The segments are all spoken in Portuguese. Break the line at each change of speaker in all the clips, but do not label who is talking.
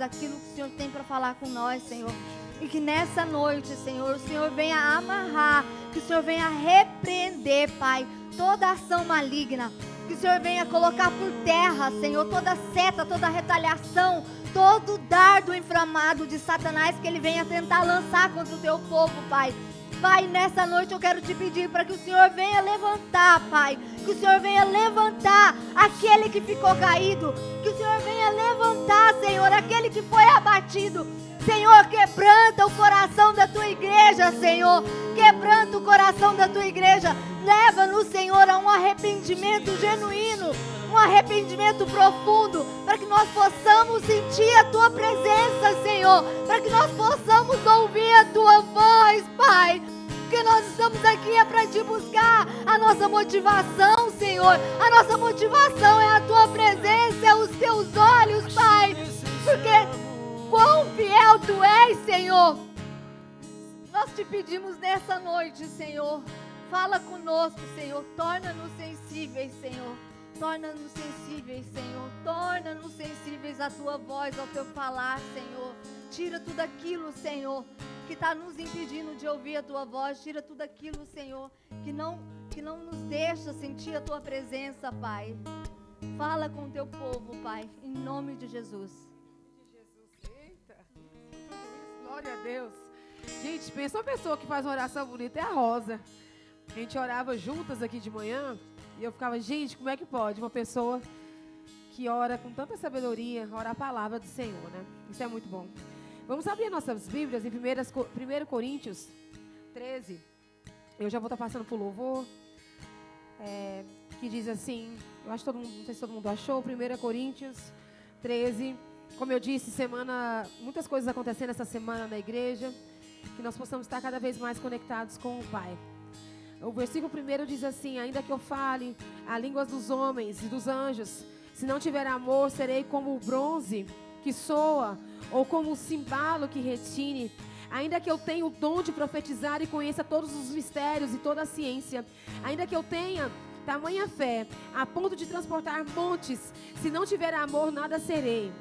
aquilo que o Senhor tem para falar com nós, Senhor. E que nessa noite, Senhor, o Senhor venha amarrar, que o Senhor venha repreender, Pai, toda ação maligna. Que o Senhor venha colocar por terra, Senhor, toda seta, toda retaliação, todo dardo inflamado de Satanás que ele venha tentar lançar contra o teu povo, Pai. Pai, nessa noite eu quero te pedir para que o Senhor venha levantar, Pai. Que o Senhor venha levantar aquele que ficou caído. Que o Senhor venha levantar, Senhor, aquele que foi abatido. Senhor, quebranta o coração da tua igreja, Senhor. Quebranta o coração da tua igreja. Leva-nos, Senhor, a um arrependimento genuíno, um arrependimento profundo, para que nós possamos sentir a tua presença, Senhor, para que nós possamos ouvir a tua voz, Pai. Porque nós estamos aqui é para te buscar. A nossa motivação, Senhor, a nossa motivação é a tua presença, é os teus olhos, Pai. Porque quão fiel tu és, Senhor. Nós te pedimos nessa noite, Senhor, fala conosco, Senhor, torna-nos sensíveis, Senhor. Torna-nos sensíveis, Senhor. Torna-nos sensíveis à tua voz, ao teu falar, Senhor. Tira tudo aquilo, Senhor, que está nos impedindo de ouvir a tua voz. Tira tudo aquilo, Senhor, que não nos deixa sentir a tua presença, Pai. Fala com o teu povo, Pai, em nome de Jesus.
Eita, glória a Deus. Gente, pensa uma pessoa que faz uma oração bonita, é a Rosa. A gente orava juntas aqui de manhã. E eu ficava, gente, como é que pode uma pessoa que ora com tanta sabedoria, ora a palavra do Senhor, né? Isso é muito bom. Vamos abrir nossas Bíblias em 1 Coríntios 13. Eu já vou estar passando por louvor. Que diz assim, eu acho que todo mundo, não sei se todo mundo achou, 1 Coríntios 13. Como eu disse, muitas coisas acontecendo essa semana na igreja. Que nós possamos estar cada vez mais conectados com o Pai. O versículo 1 diz assim: ainda que eu fale a língua dos homens e dos anjos, se não tiver amor, serei como o bronze que soa, ou como o cimbalo que retine. Ainda que eu tenha o dom de profetizar e conheça todos os mistérios e toda a ciência, ainda que eu tenha tamanha fé, a ponto de transportar montes, se não tiver amor, nada serei.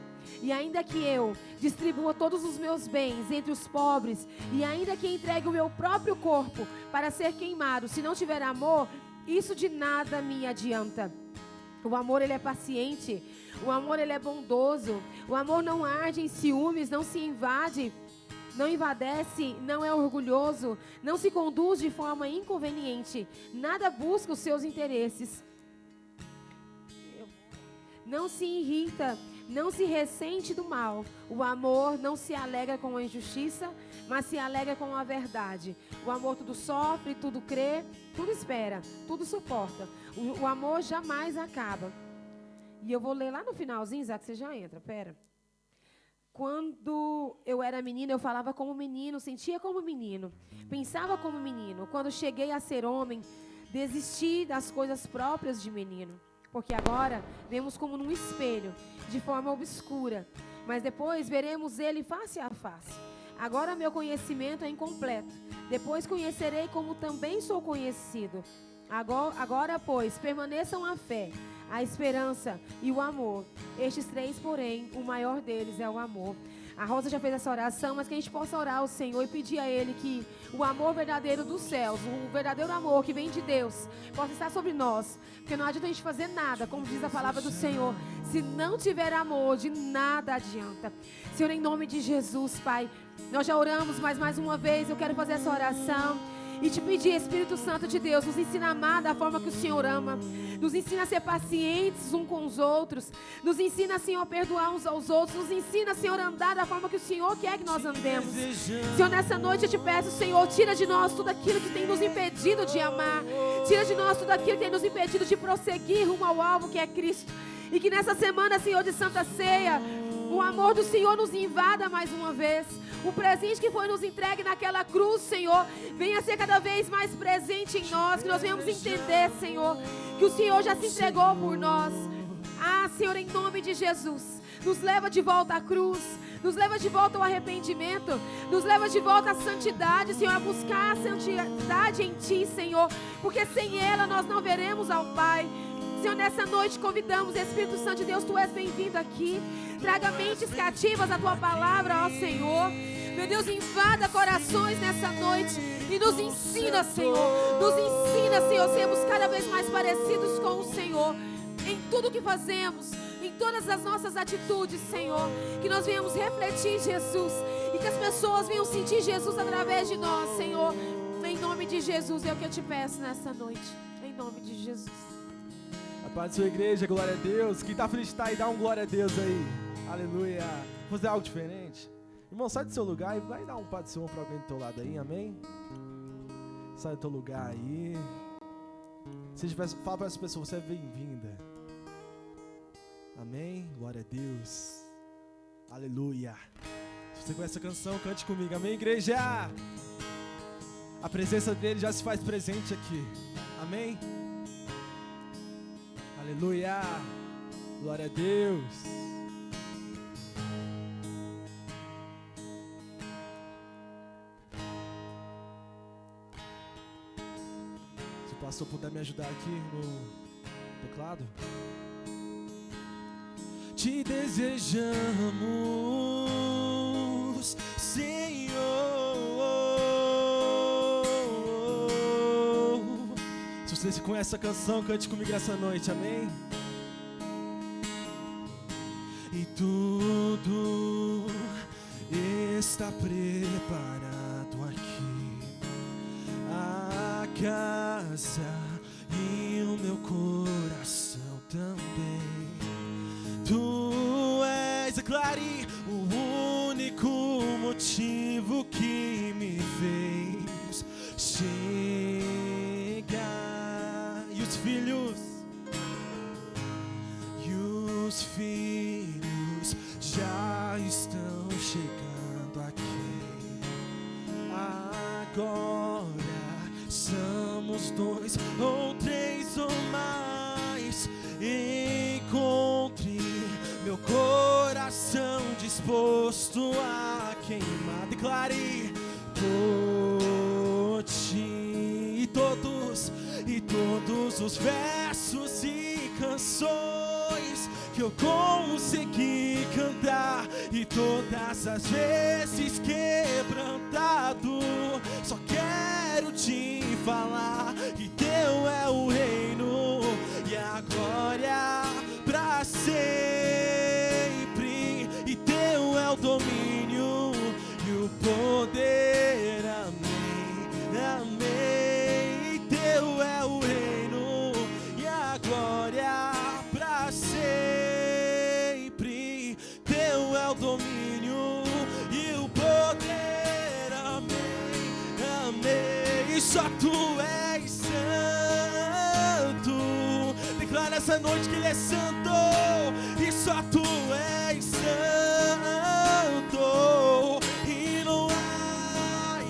E ainda que eu distribua todos os meus bens entre os pobres, e ainda que entregue o meu próprio corpo para ser queimado, se não tiver amor, isso de nada me adianta. O amor, ele é paciente, o amor, ele é bondoso, o amor não arde em ciúmes, não se invade, não invadece, não é orgulhoso, não se conduz de forma inconveniente, nada busca os seus interesses, não se irrita, não se ressente do mal. O amor não se alegra com a injustiça, mas se alegra com a verdade. O amor tudo sofre, tudo crê, tudo espera, tudo suporta. O amor jamais acaba. E eu vou ler lá no finalzinho, Isaac, você já entra, pera. Quando eu era menina, eu falava como menino, sentia como menino, pensava como menino. Quando cheguei a ser homem, desisti das coisas próprias de menino. Porque agora vemos como num espelho, de forma obscura, mas depois veremos ele face a face. Agora meu conhecimento é incompleto, depois conhecerei como também sou conhecido. Agora, pois, permaneçam a fé, a esperança e o amor. Estes três, porém, o maior deles é o amor. A Rosa já fez essa oração, mas que a gente possa orar ao Senhor e pedir a Ele que o amor verdadeiro dos céus, o verdadeiro amor que vem de Deus, possa estar sobre nós. Porque não adianta a gente fazer nada, como diz a palavra do Senhor. Se não tiver amor, de nada adianta. Senhor, em nome de Jesus, Pai, nós já oramos, mas mais uma vez eu quero fazer essa oração. E te pedir, Espírito Santo de Deus, nos ensina a amar da forma que o Senhor ama. Nos ensina a ser pacientes uns com os outros. Nos ensina, Senhor, a perdoar uns aos outros. Nos ensina, Senhor, a andar da forma que o Senhor quer que nós andemos. Senhor, nessa noite eu te peço, Senhor, tira de nós tudo aquilo que tem nos impedido de amar. Tira de nós tudo aquilo que tem nos impedido de prosseguir rumo ao alvo que é Cristo. E que nessa semana, Senhor, de Santa Ceia, o amor do Senhor nos invada mais uma vez. O presente que foi nos entregue naquela cruz, Senhor, venha ser cada vez mais presente em nós. Que nós venhamos entender, Senhor, que o Senhor já se entregou por nós. Ah, Senhor, em nome de Jesus, nos leva de volta à cruz. Nos leva de volta ao arrependimento. Nos leva de volta à santidade, Senhor, a buscar a santidade em Ti, Senhor. Porque sem ela nós não veremos ao Pai. Senhor, nessa noite convidamos, Espírito Santo de Deus, Tu és bem-vindo aqui. Traga mentes cativas à Tua palavra, ó Senhor. Meu Deus, invada corações nessa noite e nos ensina, Senhor. Nos ensina, Senhor, sermos cada vez mais parecidos com o Senhor. Em tudo que fazemos, em todas as nossas atitudes, Senhor. Que nós venhamos refletir Jesus e que as pessoas venham sentir Jesus através de nós, Senhor. Em nome de Jesus, é o que eu te peço nessa noite. Em nome de Jesus.
A paz da sua igreja, glória a Deus. Quem tá feliz de estar aí, dá um glória a Deus aí. Aleluia. Vou fazer algo diferente. Irmão, sai do seu lugar e vai dar um Pai do Senhor para alguém do teu lado aí, amém? Sai do teu lugar aí. Fala para essa pessoa, você é bem-vinda. Amém? Glória a Deus. Aleluia. Se você conhece essa canção, cante comigo, amém, igreja? A presença dele já se faz presente aqui, amém? Aleluia. Glória a Deus. Se o pastor puder me ajudar aqui no teclado. Te desejamos, Senhor. Se você conhece essa canção, cante comigo essa noite, amém? E tudo está preparado aqui, a casa e o meu coração também. Tu és, declare, o único motivo que me fez chegar. E os filhos já estão chegando aqui. Agora somos 2 ou 3 ou mais. Encontre meu coração disposto a queimar. Declare por ti. E todos os versos e canções que eu consegui cantar, e todas as vezes quebrantado, só quero te falar que teu é o reino e a glória pra sempre, e teu é o domínio e o poder, amém, amém. E teu é o reino e a glória pra sempre, teu é o domínio e o poder, amém, amém. E só tu és santo. Declara essa noite que ele é santo, e só tu és santo, e não há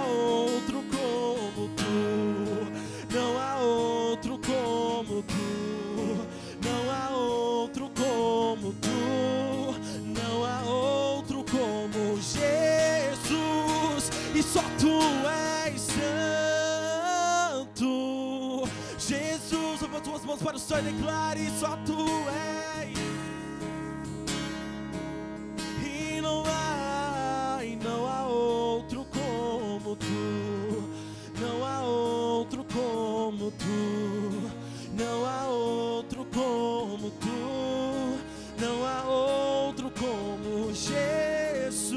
outro como tu, não há outro como tu, não há outro como tu, não há outro como Jesus, e só tu és santo. Jesus, leva tuas mãos para o céu e declare: só tu és. E não há outro como tu, não há outro como tu, não há outro como tu, não há outro como Jesus.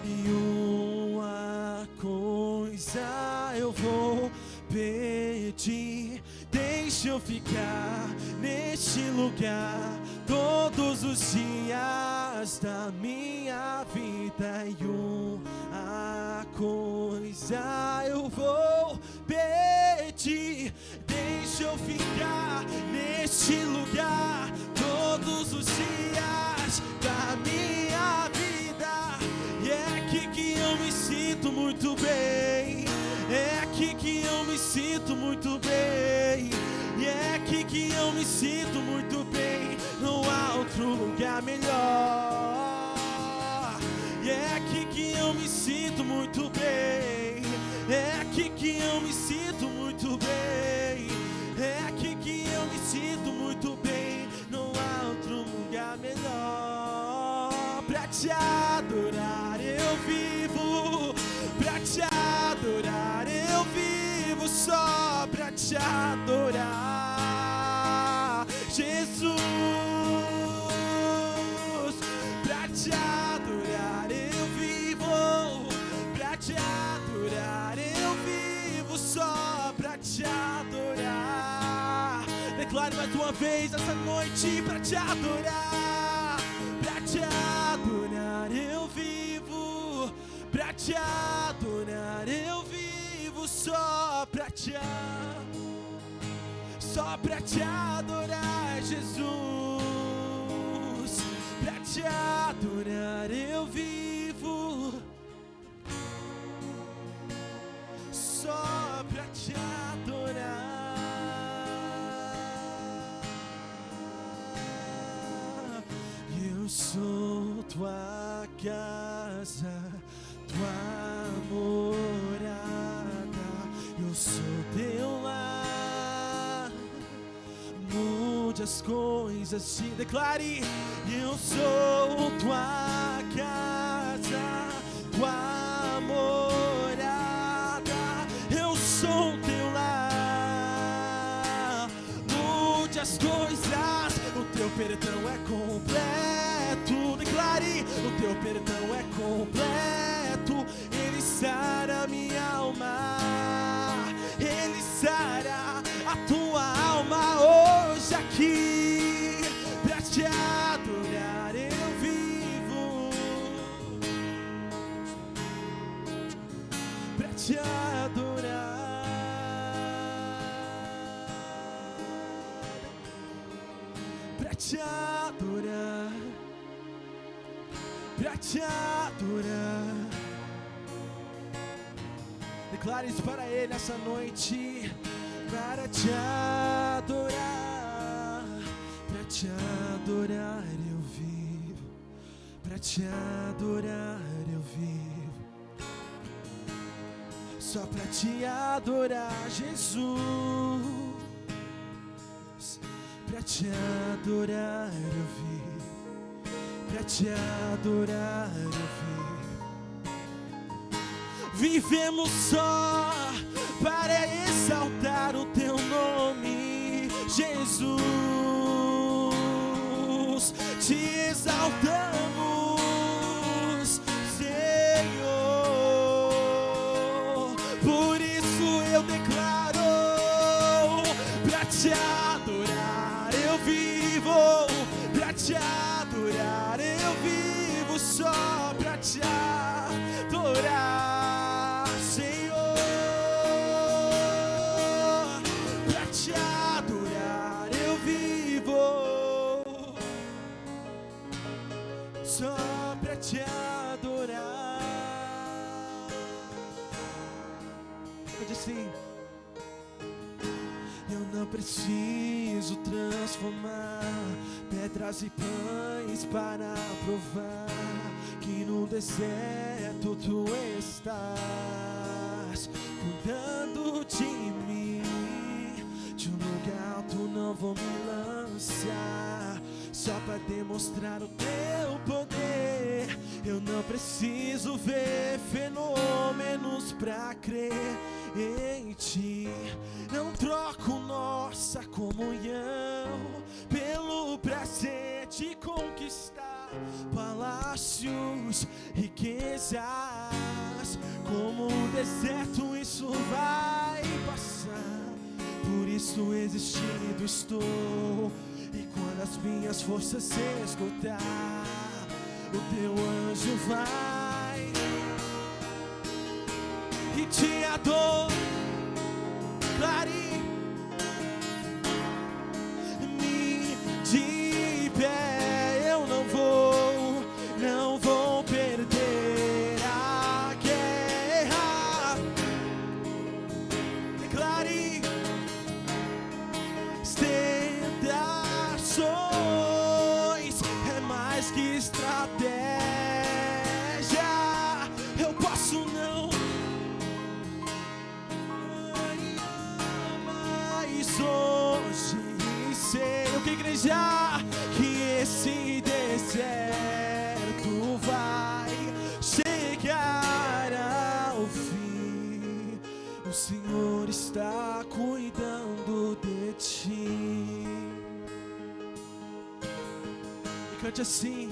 E uma coisa eu vou pedir: deixa eu ficar neste lugar todos os dias da minha vida. E uma coisa eu vou pedir: deixa eu ficar neste lugar todos os dias da minha vida. E é aqui que eu me sinto muito bem, é aqui que eu me sinto muito bem, e é aqui que eu me sinto muito bem. Não há outro lugar melhor. E é aqui que eu me sinto muito bem, é aqui que eu me sinto muito bem, pra te adorar eu vivo, pra te adorar eu vivo, só pra te adorar, Jesus. Pra te adorar eu vivo, pra te adorar eu vivo, só pra te adorar. Declare mais uma vez essa noite, pra te adorar, pra te adorar eu vivo, pra te adorar eu vivo, só pra te adorar, Jesus. Pra te adorar eu vivo, só pra te adorar. Eu sou tua casa, tua morada, eu sou teu lar. Mude as coisas, te declare. Eu sou tua casa, tua morada, eu sou teu lar. Mude as coisas, o teu perdão é completo. Declare, o teu perdão é completo. Ele sara minha alma, ele sara a tua alma hoje aqui. Pra te adorar eu vivo, pra te adorar, pra te adorar, pra te adorar. Declare isso para Ele essa noite. Para te adorar, pra te adorar eu vivo, pra te adorar eu vivo, só pra te adorar, Jesus. Pra te adorar eu vivo, pra te adorar eu vivo. Vivemos só para exaltar o teu nome, Jesus. Te exaltamos, Senhor. Por isso eu declaro, pra te adorar eu vivo, pra te adorar eu vivo, só pra te adorar. Só pra te adorar. Pode assim. Eu não preciso transformar pedras e pães para provar que no deserto tu estás cuidando de mim. De um lugar alto não vou me lançar, só para demonstrar o teu poder. Eu não preciso ver fenômenos pra crer em ti. Não troco nossa comunhão pelo prazer de conquistar palácios, riquezas. Como um deserto isso vai passar, por isso existindo estou. E quando as minhas forças se esgotar, o teu anjo vai e te adora. Clare, me de pé, eu não vou perder a guerra. Declare, tentações é mais que estratégia. Eu posso não, mas hoje sei o que igreja, que esse deserto noite assim,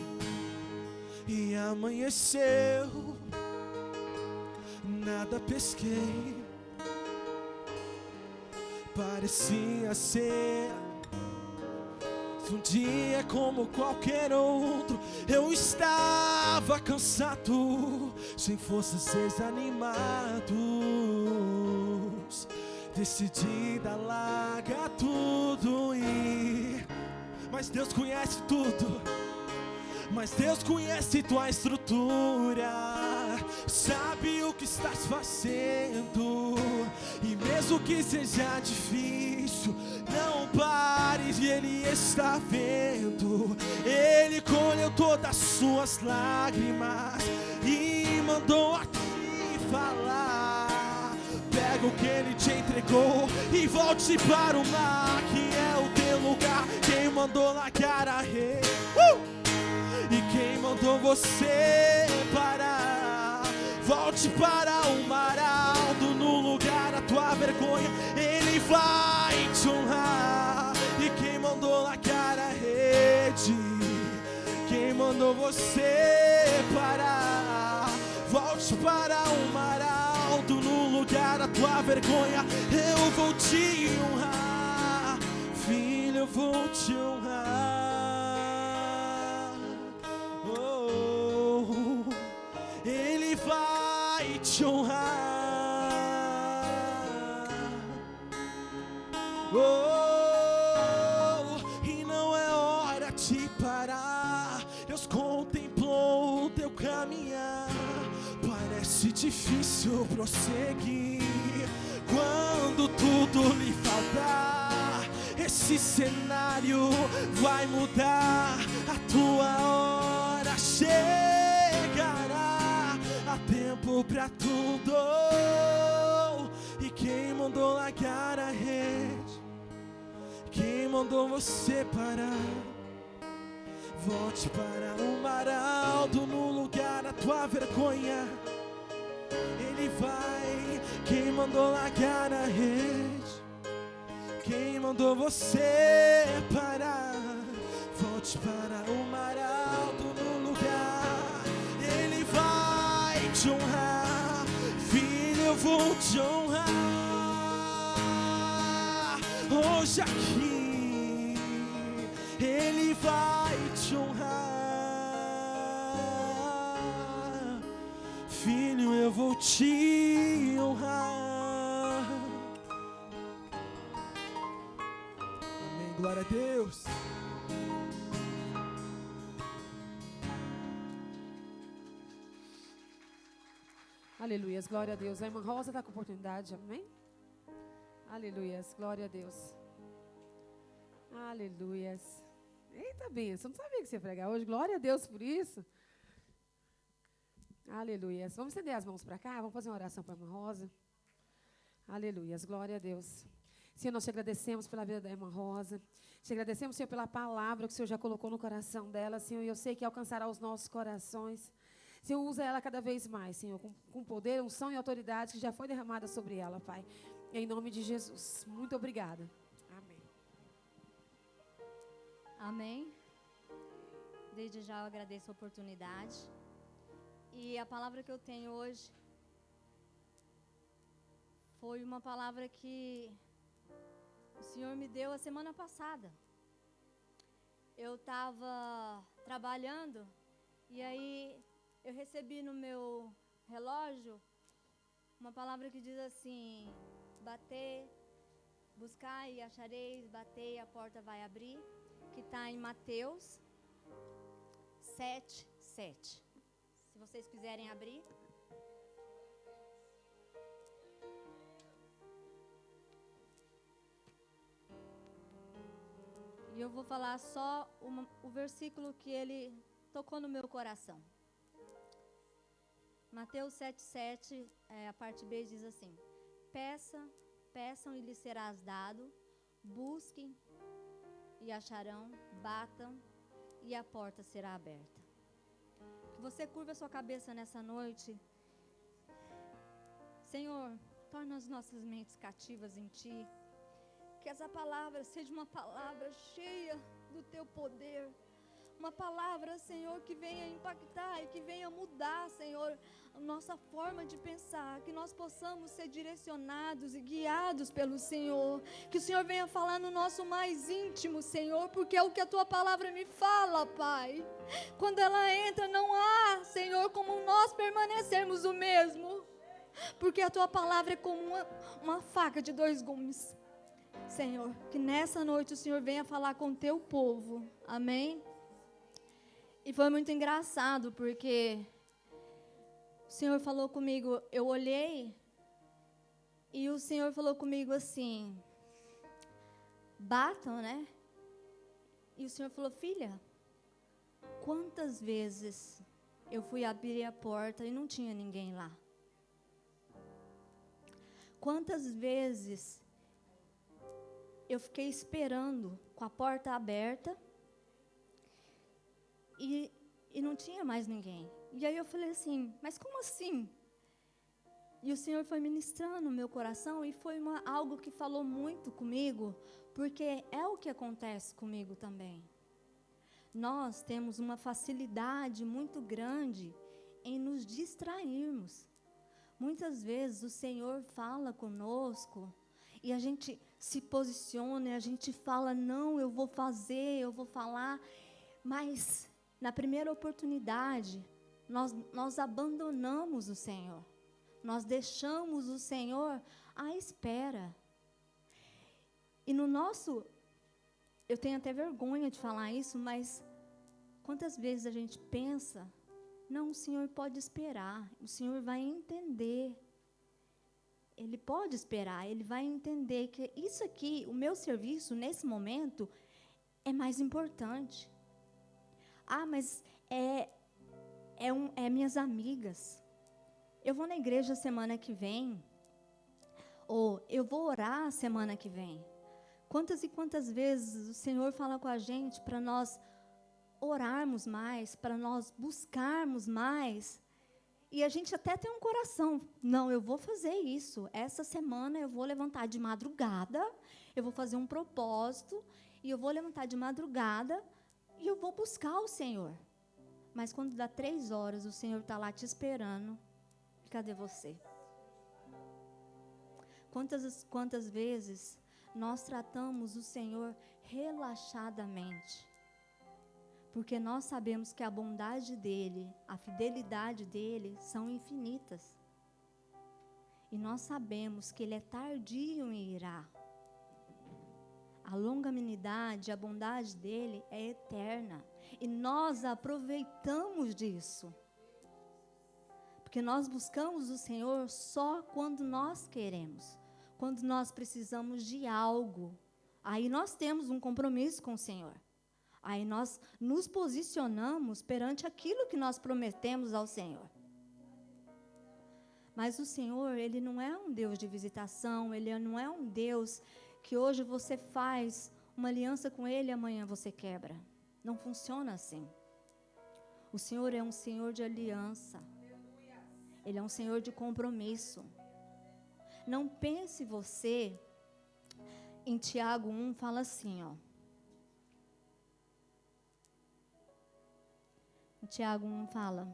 e amanheceu, nada pesquei. Parecia ser um dia como qualquer outro. Eu estava cansado, sem forças, desanimados. Decidi dar larga tudo e... Mas Deus conhece tudo. Mas Deus conhece tua estrutura, sabe o que estás fazendo. E mesmo que seja difícil, não pares, e Ele está vendo. Ele colheu todas as suas lágrimas e mandou a te falar. Pega o que Ele te entregou e volte para o mar, que é o teu lugar. Quem mandou largar a rede? E quem mandou você parar? Volte para o mar alto, no lugar da tua vergonha. Ele vai te honrar. E quem mandou largar a rede? Quem mandou você parar? Volte para o mar alto, no lugar da tua vergonha. Eu vou te honrar, filho, eu vou te honrar. Ele vai te honrar. E não é hora de parar. Deus contemplou o teu caminhar. Parece difícil prosseguir quando tudo lhe faltar. Esse cenário vai mudar. A tua hora chegará. Há tempo pra tudo. E quem mandou largar a rede? Quem mandou você parar? Volte para o mar alto, no lugar da tua vergonha. Ele vai. Quem mandou largar a rede? Quem mandou você parar? Volte para o mar alto, no lugar. Ele vai te honrar. Filho, eu vou te honrar. Hoje aqui Ele vai te honrar. Filho, eu vou te honrar. Amém, glória a Deus.
Aleluias, glória a Deus. A irmã Rosa está com oportunidade, amém? Aleluias, glória a Deus. Aleluias. Eita bênção, não sabia que você ia pregar hoje. Glória a Deus por isso. Aleluias. Vamos estender as mãos para cá, vamos fazer uma oração para a irmã Rosa. Aleluias, glória a Deus. Senhor, nós te agradecemos pela vida da irmã Rosa. Te agradecemos, Senhor, pela palavra que o Senhor já colocou no coração dela, Senhor, e eu sei que alcançará os nossos corações. Senhor, usa ela cada vez mais, Senhor, com poder, unção e autoridade que já foi derramada sobre ela, Pai. Em nome de Jesus. Muito obrigada. Amém.
Amém. Desde já eu agradeço a oportunidade. E a palavra que eu tenho hoje foi uma palavra que o Senhor me deu a semana passada. Eu estava trabalhando e aí eu recebi no meu relógio uma palavra que diz assim: bater, buscar e achareis, bater e a porta vai abrir, que está em Mateus 7:7. Se vocês quiserem abrir. E eu vou falar só o versículo que ele tocou no meu coração. Mateus 7:7, a parte B diz assim: peçam e lhes serás dado, busquem e acharão, batam e a porta será aberta. Que você curva a sua cabeça nessa noite. Senhor, torna as nossas mentes cativas em Ti. Que essa palavra seja uma palavra cheia do Teu poder. Uma palavra, Senhor, que venha impactar e que venha mudar, Senhor, a nossa forma de pensar. Que nós possamos ser direcionados e guiados pelo Senhor. Que o Senhor venha falar no nosso mais íntimo, Senhor, porque é o que a Tua palavra me fala, Pai. Quando ela entra, não há, Senhor, como nós permanecermos o mesmo. Porque a Tua palavra é como uma faca de 2 gumes. Senhor, que nessa noite o Senhor venha falar com o Teu povo. Amém? E foi muito engraçado, porque o Senhor falou comigo, eu olhei, e o Senhor falou comigo assim, batam, né? E o Senhor falou, filha, quantas vezes eu fui abrir a porta e não tinha ninguém lá? Quantas vezes eu fiquei esperando com a porta aberta e não tinha mais ninguém. E aí eu falei assim, mas como assim? E o Senhor foi ministrando no meu coração e foi algo que falou muito comigo, porque é o que acontece comigo também. Nós temos uma facilidade muito grande em nos distrairmos. Muitas vezes o Senhor fala conosco e a gente se posiciona, e a gente fala, não, eu vou fazer, eu vou falar, mas na primeira oportunidade, nós abandonamos o Senhor. Nós deixamos o Senhor à espera. E no nosso, eu tenho até vergonha de falar isso, mas quantas vezes a gente pensa, não, o Senhor pode esperar, o Senhor vai entender. Ele pode esperar, Ele vai entender que isso aqui, o meu serviço nesse momento, é mais importante. Ah, mas é minhas amigas. Eu vou na igreja semana que vem. Ou eu vou orar semana que vem. Quantas e quantas vezes o Senhor fala com a gente para nós orarmos mais, para nós buscarmos mais. E a gente até tem um coração. Não, eu vou fazer isso. Essa semana eu vou levantar de madrugada. Eu vou fazer um propósito. E eu vou levantar de madrugada. E eu vou buscar o Senhor. Mas quando dá 3 horas, o Senhor está lá te esperando. Cadê você? Quantas vezes nós tratamos o Senhor relaxadamente? Porque nós sabemos que a bondade dEle, a fidelidade dEle são infinitas. E nós sabemos que Ele é tardio em irar. A longanimidade, a bondade dEle é eterna. E nós aproveitamos disso. Porque nós buscamos o Senhor só quando nós queremos. Quando nós precisamos de algo. Aí nós temos um compromisso com o Senhor. Aí nós nos posicionamos perante aquilo que nós prometemos ao Senhor. Mas o Senhor, Ele não é um Deus de visitação, Ele não é um Deus que hoje você faz uma aliança com Ele e amanhã você quebra. Não funciona assim. O Senhor é um Senhor de aliança. Ele é um Senhor de compromisso. Não pense você, em Tiago 1, fala assim, ó. Em Tiago 1 fala: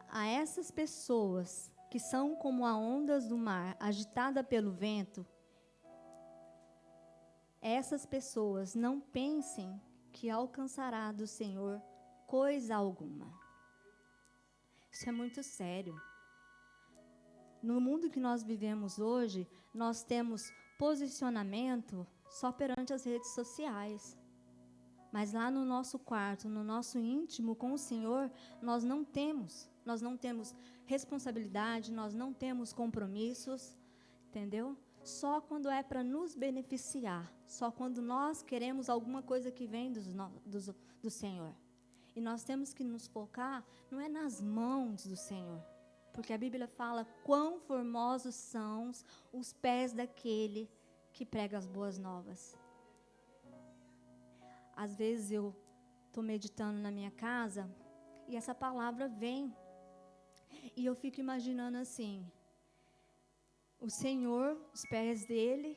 a essas pessoas que são como as ondas do mar, agitada pelo vento, essas pessoas não pensem que alcançará do Senhor coisa alguma. Isso é muito sério. No mundo que nós vivemos hoje, nós temos posicionamento só perante as redes sociais. Mas lá no nosso quarto, no nosso íntimo com o Senhor, nós não temos responsabilidade, nós não temos compromissos, entendeu? Só quando é para nos beneficiar, só quando nós queremos alguma coisa que vem do Senhor. E nós temos que nos focar, não é nas mãos do Senhor, porque a Bíblia fala quão formosos são os pés daquele que prega as boas novas. Às vezes eu estou meditando na minha casa e essa palavra vem. E eu fico imaginando assim, o Senhor, os pés dele,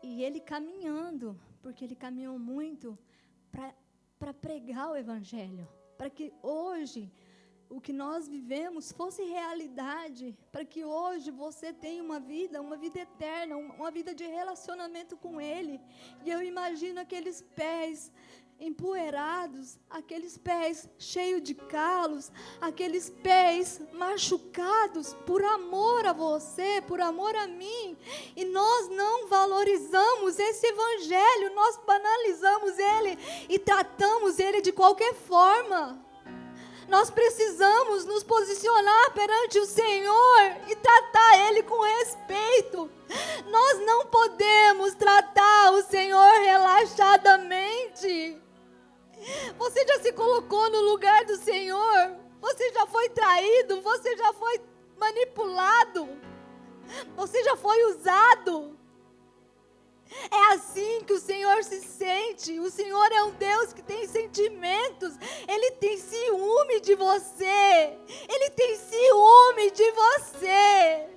E ele caminhando, porque ele caminhou muito para pregar o evangelho, para que hoje o que nós vivemos fosse realidade, para que hoje você tenha uma vida eterna, uma vida de relacionamento com Ele. E eu imagino aqueles pés empoeirados, aqueles pés cheios de calos, aqueles pés machucados por amor a você, por amor a mim. E nós não valorizamos esse evangelho, nós banalizamos ele e tratamos ele de qualquer forma. Nós precisamos nos posicionar perante o Senhor e tratar Ele com respeito. Nós não podemos tratar o Senhor relaxadamente. Você já se colocou no lugar do Senhor? Você já foi traído? Você já foi manipulado? Você já foi usado? É assim que o Senhor se sente. O Senhor é um Deus que tem sentimentos. Ele tem ciúme de você. Ele tem ciúme de você.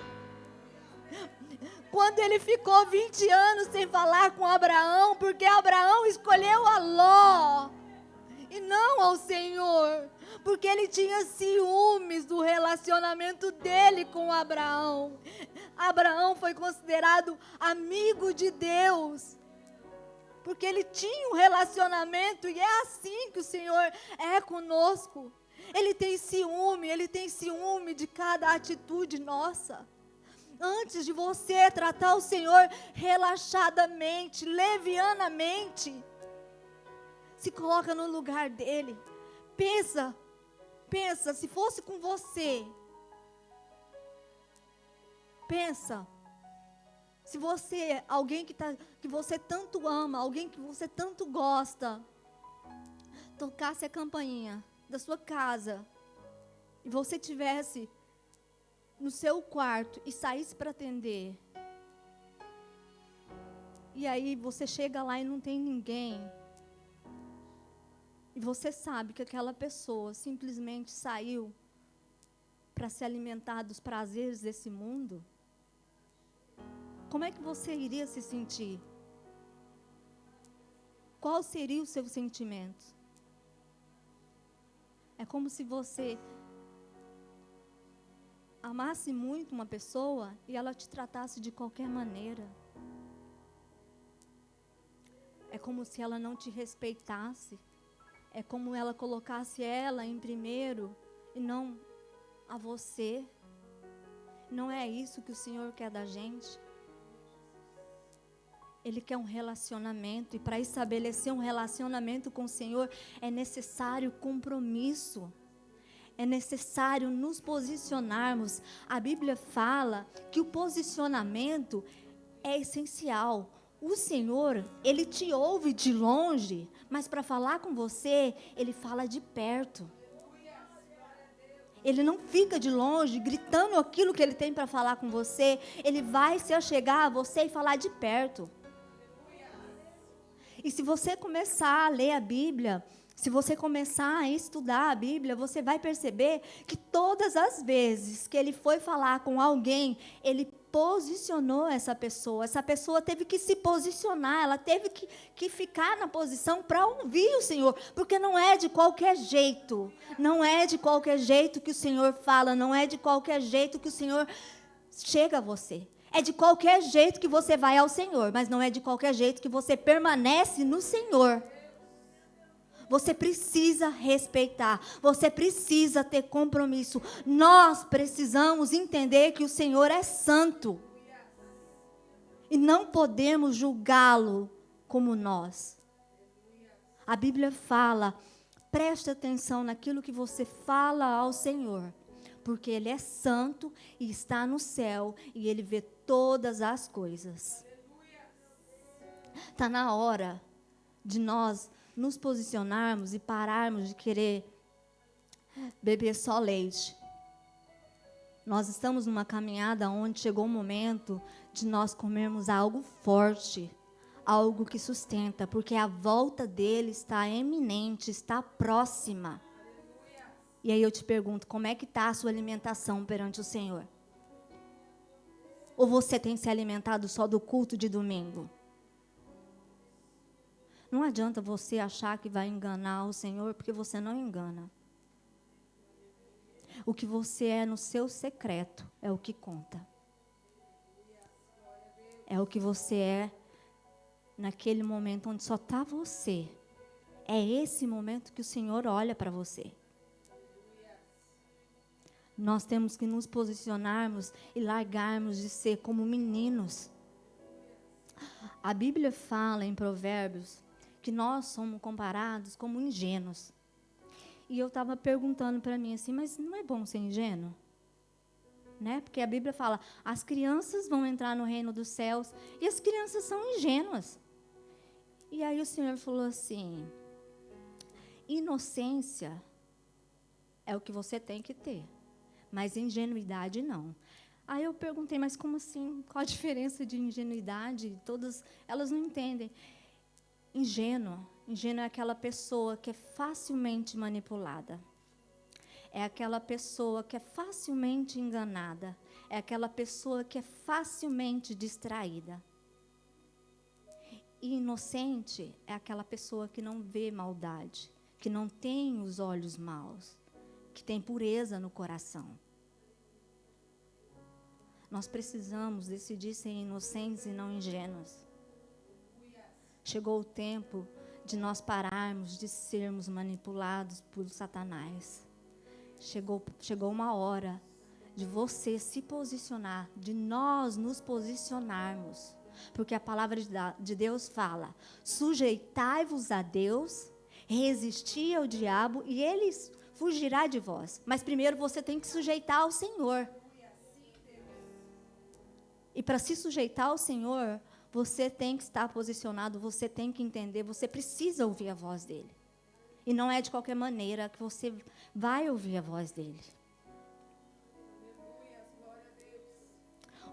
Quando ele ficou 20 anos sem falar com Abraão, porque Abraão escolheu a Ló e não ao Senhor, porque ele tinha ciúmes do relacionamento dele com Abraão. Abraão foi considerado amigo de Deus, porque ele tinha um relacionamento, e é assim que o Senhor é conosco. Ele tem ciúme de cada atitude nossa. Antes de você tratar o Senhor relaxadamente, levianamente, se coloca no lugar dele. Pensa, se fosse com você. Pensa, se você, alguém que você tanto ama, alguém que você tanto gosta, tocasse a campainha da sua casa e você tivesse no seu quarto e saísse para atender, e aí você chega lá e não tem ninguém, e você sabe que aquela pessoa simplesmente saiu para se alimentar dos prazeres desse mundo, como é que você iria se sentir? Qual seria o seu sentimento? É como se você amasse muito uma pessoa e ela te tratasse de qualquer maneira. É como se ela não te respeitasse. É como ela colocasse ela em primeiro e não a você. Não é isso que o Senhor quer da gente. Ele quer um relacionamento, e para estabelecer um relacionamento com o Senhor é necessário compromisso. É necessário nos posicionarmos. A Bíblia fala que o posicionamento é essencial. O Senhor, Ele te ouve de longe, mas para falar com você, Ele fala de perto. Ele não fica de longe, gritando aquilo que Ele tem para falar com você. Ele vai se achegar a você e falar de perto. E se você começar a ler a Bíblia, se você começar a estudar a Bíblia, você vai perceber que todas as vezes que Ele foi falar com alguém, Ele posicionou essa pessoa teve que se posicionar, ela teve que ficar na posição para ouvir o Senhor, porque não é de qualquer jeito que o Senhor fala, não é de qualquer jeito que o Senhor chega a você. É de qualquer jeito que você vai ao Senhor, mas não é de qualquer jeito que você permanece no Senhor. Você precisa respeitar, você precisa ter compromisso. Nós precisamos entender que o Senhor é santo. E não podemos julgá-lo como nós. A Bíblia fala, preste atenção naquilo que você fala ao Senhor. Porque Ele é santo e está no céu e Ele vê todas as coisas. Está na hora de nós nos posicionarmos e pararmos de querer beber só leite. Nós estamos numa caminhada onde chegou o momento de nós comermos algo forte, algo que sustenta, porque a volta dele está eminente, está próxima. E aí eu te pergunto, como é que está a sua alimentação perante o Senhor? Ou você tem se alimentado só do culto de domingo? Não adianta você achar que vai enganar o Senhor, porque você não engana. O que você é no seu secreto é o que conta. É o que você é naquele momento onde só está você. É esse momento que o Senhor olha para você. Nós temos que nos posicionarmos e largarmos de ser como meninos. A Bíblia fala em Provérbios que nós somos comparados como ingênuos. E eu estava perguntando para mim assim, mas não é bom ser ingênuo? Né? Porque a Bíblia fala, as crianças vão entrar no reino dos céus e as crianças são ingênuas. E aí o Senhor falou assim, inocência é o que você tem que ter, mas ingenuidade não. Aí eu perguntei, mas como assim? Qual a diferença de ingenuidade? Todas elas não entendem. Ingênuo é aquela pessoa que é facilmente manipulada. É aquela pessoa que é facilmente enganada. É aquela pessoa que é facilmente distraída. E inocente é aquela pessoa que não vê maldade, que não tem os olhos maus, que tem pureza no coração. Nós precisamos decidir ser inocentes e não ingênuos. Chegou o tempo de nós pararmos de sermos manipulados por Satanás. Chegou uma hora de você se posicionar, de nós nos posicionarmos. Porque a palavra de Deus fala, sujeitai-vos a Deus, resisti ao diabo e ele fugirá de vós. Mas primeiro você tem que sujeitar ao Senhor. E para se sujeitar ao Senhor, você tem que estar posicionado, você tem que entender, você precisa ouvir a voz dele. E não é de qualquer maneira que você vai ouvir a voz dele.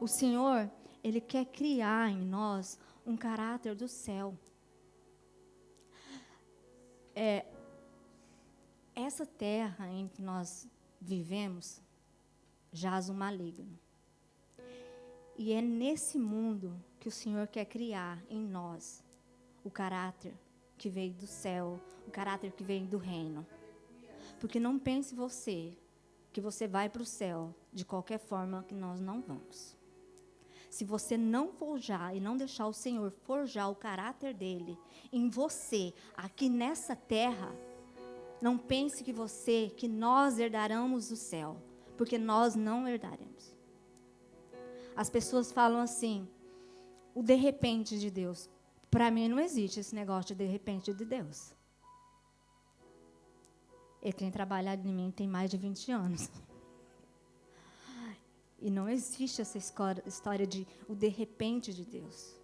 O Senhor, ele quer criar em nós um caráter do céu. Essa terra em que nós vivemos jaz o maligno. E é nesse mundo que o Senhor quer criar em nós o caráter que veio do céu, o caráter que veio do reino. Porque não pense você que você vai para o céu de qualquer forma, que nós não vamos. Se você não forjar e não deixar o Senhor forjar o caráter dele em você, aqui nessa terra, não pense que nós herdaremos o céu, porque nós não herdaremos. As pessoas falam assim, o de repente de Deus. Para mim não existe esse negócio de repente de Deus. Ele tem trabalhado em mim tem mais de 20 anos. E não existe essa história de o de repente de Deus.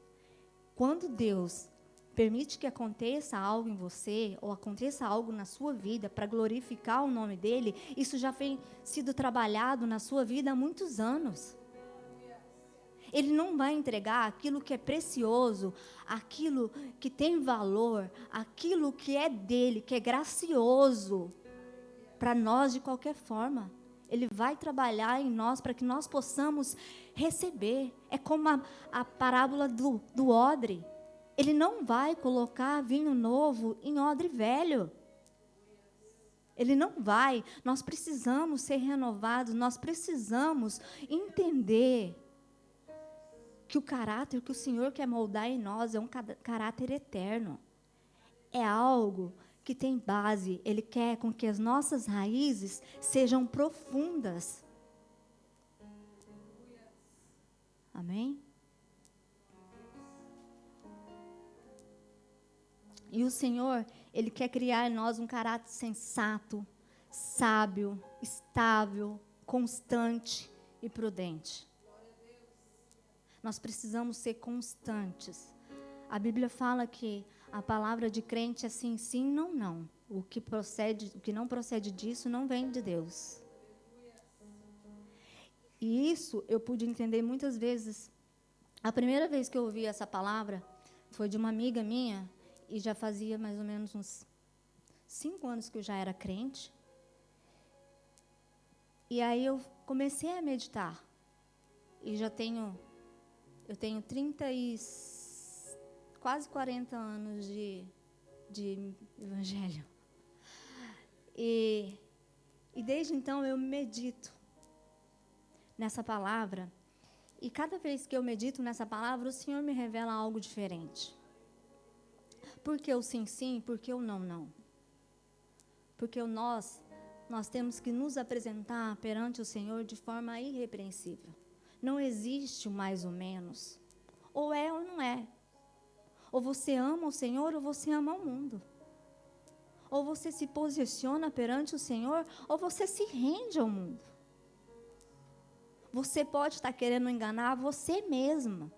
Quando Deus permite que aconteça algo em você, ou aconteça algo na sua vida, para glorificar o nome dele, isso já tem sido trabalhado na sua vida há muitos anos. Ele não vai entregar aquilo que é precioso, aquilo que tem valor, aquilo que é dele, que é gracioso, para nós de qualquer forma. Ele vai trabalhar em nós para que nós possamos receber. É como a parábola do odre. Ele não vai colocar vinho novo em odre velho. Ele não vai. Nós precisamos ser renovados, nós precisamos entender que o caráter que o Senhor quer moldar em nós é um caráter eterno. É algo que tem base. Ele quer com que as nossas raízes sejam profundas. Amém? E o Senhor, ele quer criar em nós um caráter sensato, sábio, estável, constante e prudente. Nós precisamos ser constantes. A Bíblia fala que a palavra de crente é sim, sim, não, não. O que não procede disso não vem de Deus. E isso eu pude entender muitas vezes. A primeira vez que eu ouvi essa palavra foi de uma amiga minha, e já fazia mais ou menos uns 5 anos que eu já era crente. E aí eu comecei a meditar. E eu tenho quase 40 anos de evangelho. E desde então eu medito nessa palavra. E cada vez que eu medito nessa palavra, o Senhor me revela algo diferente. Por que o sim, sim? Por que o não, não? Porque nós temos que nos apresentar perante o Senhor de forma irrepreensível. Não existe o mais ou menos. Ou é ou não é. Ou você ama o Senhor ou você ama o mundo. Ou você se posiciona perante o Senhor ou você se rende ao mundo. Você pode estar querendo enganar você mesma.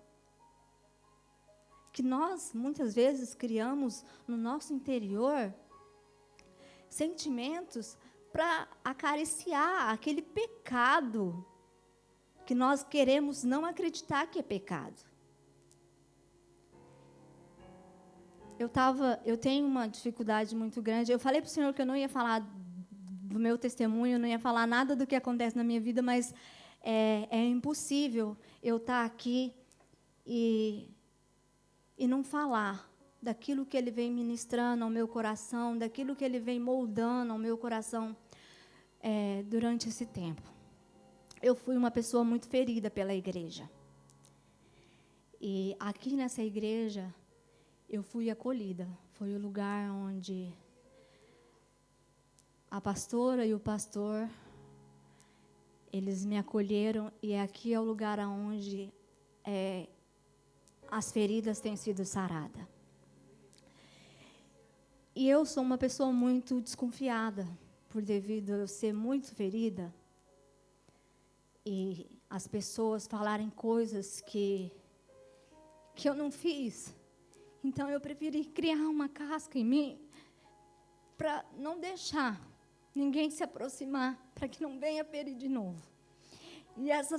Que nós, muitas vezes, criamos no nosso interior sentimentos para acariciar aquele pecado que nós queremos não acreditar que é pecado. Eu tenho uma dificuldade muito grande. Eu falei para o Senhor que eu não ia falar do meu testemunho, não ia falar nada do que acontece na minha vida, mas é impossível eu estar aqui e não falar daquilo que Ele vem ministrando ao meu coração, daquilo que Ele vem moldando ao meu coração durante esse tempo. Eu fui uma pessoa muito ferida pela igreja. E aqui nessa igreja, eu fui acolhida. Foi o lugar onde a pastora e o pastor, eles me acolheram, e aqui é o lugar onde as feridas têm sido saradas. E eu sou uma pessoa muito desconfiada, por devido a eu ser muito ferida, e as pessoas falarem coisas que eu não fiz. Então, eu preferi criar uma casca em mim para não deixar ninguém se aproximar, para que não venha ferir de novo. E essa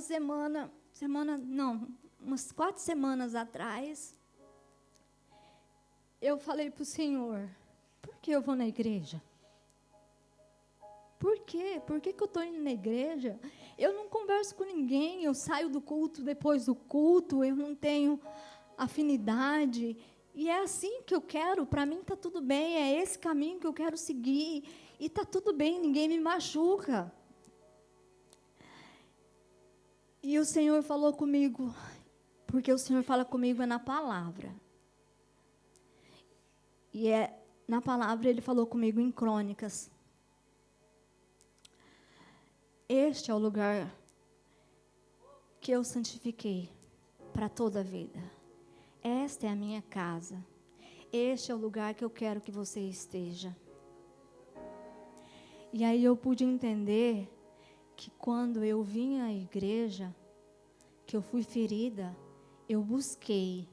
umas 4 semanas atrás, eu falei para o Senhor, por que eu vou na igreja? Por quê? Por que eu estou indo na igreja? Eu não converso com ninguém, eu saio do culto depois do culto, eu não tenho afinidade. E é assim que eu quero, para mim está tudo bem, é esse caminho que eu quero seguir. E está tudo bem, ninguém me machuca. E o Senhor falou comigo, porque o Senhor fala comigo na palavra. E na palavra Ele falou comigo em Crônicas. Este é o lugar que eu santifiquei para toda a vida. Esta é a minha casa. Este é o lugar que eu quero que você esteja. E aí eu pude entender que quando eu vim à igreja, que eu fui ferida, eu busquei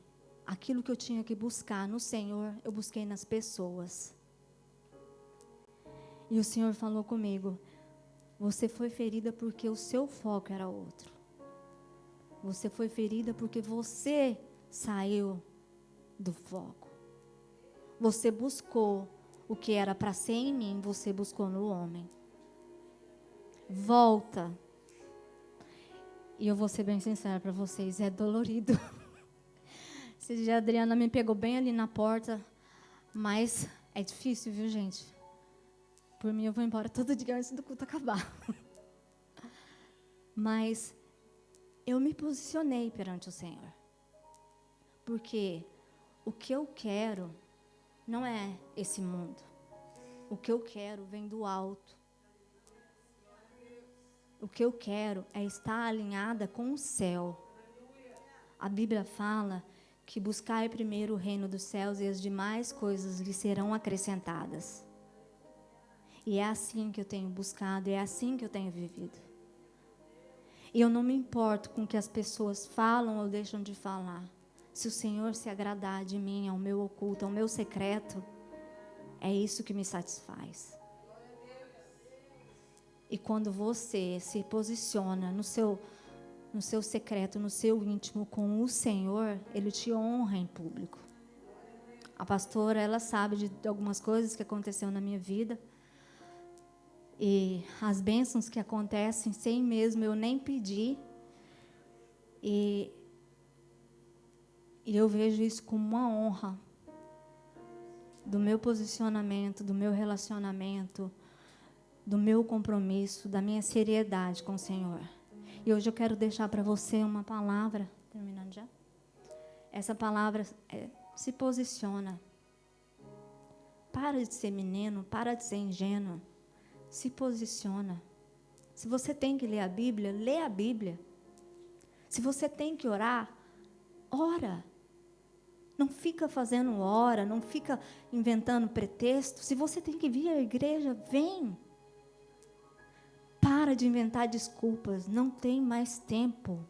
aquilo que eu tinha que buscar no Senhor, eu busquei nas pessoas. E o Senhor falou comigo, você foi ferida porque o seu foco era outro. Você foi ferida porque você saiu do foco. Você buscou o que era para ser em mim, você buscou no homem. Volta. E eu vou ser bem sincera para vocês, é dolorido. Esse dia a Adriana me pegou bem ali na porta, mas é difícil, viu, gente? Por mim, eu vou embora todo dia antes do culto acabar. Mas eu me posicionei perante o Senhor. Porque o que eu quero não é esse mundo. O que eu quero vem do alto. O que eu quero é estar alinhada com o céu. A Bíblia fala que buscai primeiro o reino dos céus e as demais coisas lhe serão acrescentadas. E é assim que eu tenho buscado, é assim que eu tenho vivido. E eu não me importo com o que as pessoas falam ou deixam de falar. Se o Senhor se agradar de mim, ao meu oculto, ao meu secreto, é isso que me satisfaz. E quando você se posiciona no seu secreto, no seu íntimo com o Senhor, Ele te honra em público. A pastora, ela sabe de algumas coisas que aconteceram na minha vida. E as bênçãos que acontecem sem mesmo eu nem pedir. E eu vejo isso como uma honra do meu posicionamento, do meu relacionamento, do meu compromisso, da minha seriedade com o Senhor. E hoje eu quero deixar para você uma palavra, terminando já. Essa palavra se posiciona. Para de ser menino, para de ser ingênuo. Se posiciona. Se você tem que ler a Bíblia, lê a Bíblia. Se você tem que orar, ora. Não fica fazendo hora, não fica inventando pretexto. Se você tem que vir à igreja, vem. Para de inventar desculpas. Não tem mais tempo.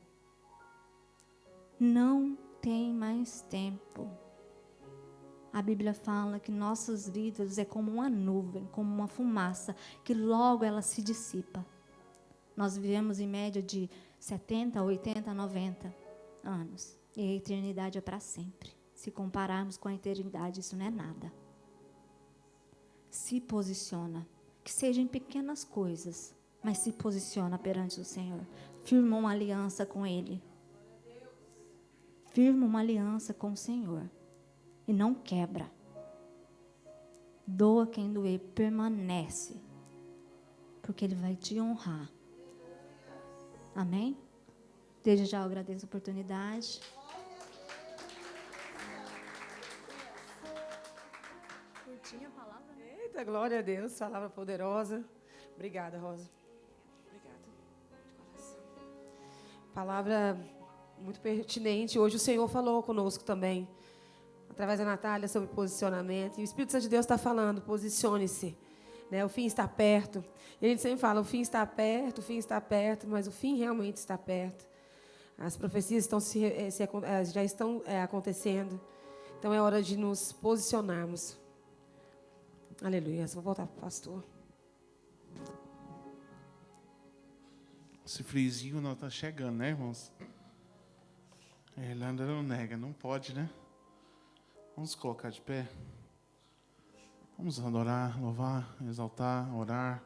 Não tem mais tempo. A Bíblia fala que nossas vidas é como uma nuvem, como uma fumaça, que logo ela se dissipa. Nós vivemos em média de 70, 80, 90 anos. E a eternidade é para sempre. Se compararmos com a eternidade, isso não é nada. Se posiciona. Que seja em pequenas coisas, mas se posiciona perante o Senhor. Firma uma aliança com Ele. Firma uma aliança com o Senhor. E não quebra. Doa quem doer, permanece. Porque Ele vai te honrar. Amém? Desde já eu agradeço a oportunidade. Curtinha a palavra, né?
Eita, glória a Deus, palavra poderosa. Obrigada, Rosa. Obrigada. De coração. Palavra muito pertinente. Hoje o Senhor falou conosco também, através da Natália, sobre posicionamento. E o Espírito Santo de Deus está falando, posicione-se. Né? O fim está perto. E a gente sempre fala, o fim está perto, mas o fim realmente está perto. As profecias já estão acontecendo. Então, é hora de nos posicionarmos. Aleluia. Vou voltar para o pastor.
Esse friozinho não está chegando, né, irmãos? A Irlanda não nega, não pode, né? Vamos colocar de pé. Vamos adorar, louvar, exaltar, orar.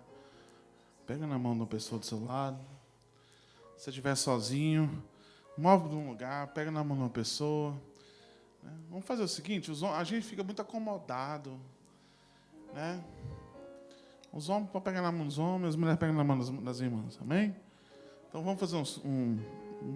Pega na mão da pessoa do seu lado. Se você estiver sozinho, move de um lugar, pega na mão de uma pessoa. Vamos fazer o seguinte, a gente fica muito acomodado, né? Os homens podem pegar na mão dos homens, as mulheres pegam na mão das irmãs, amém? Então vamos fazer um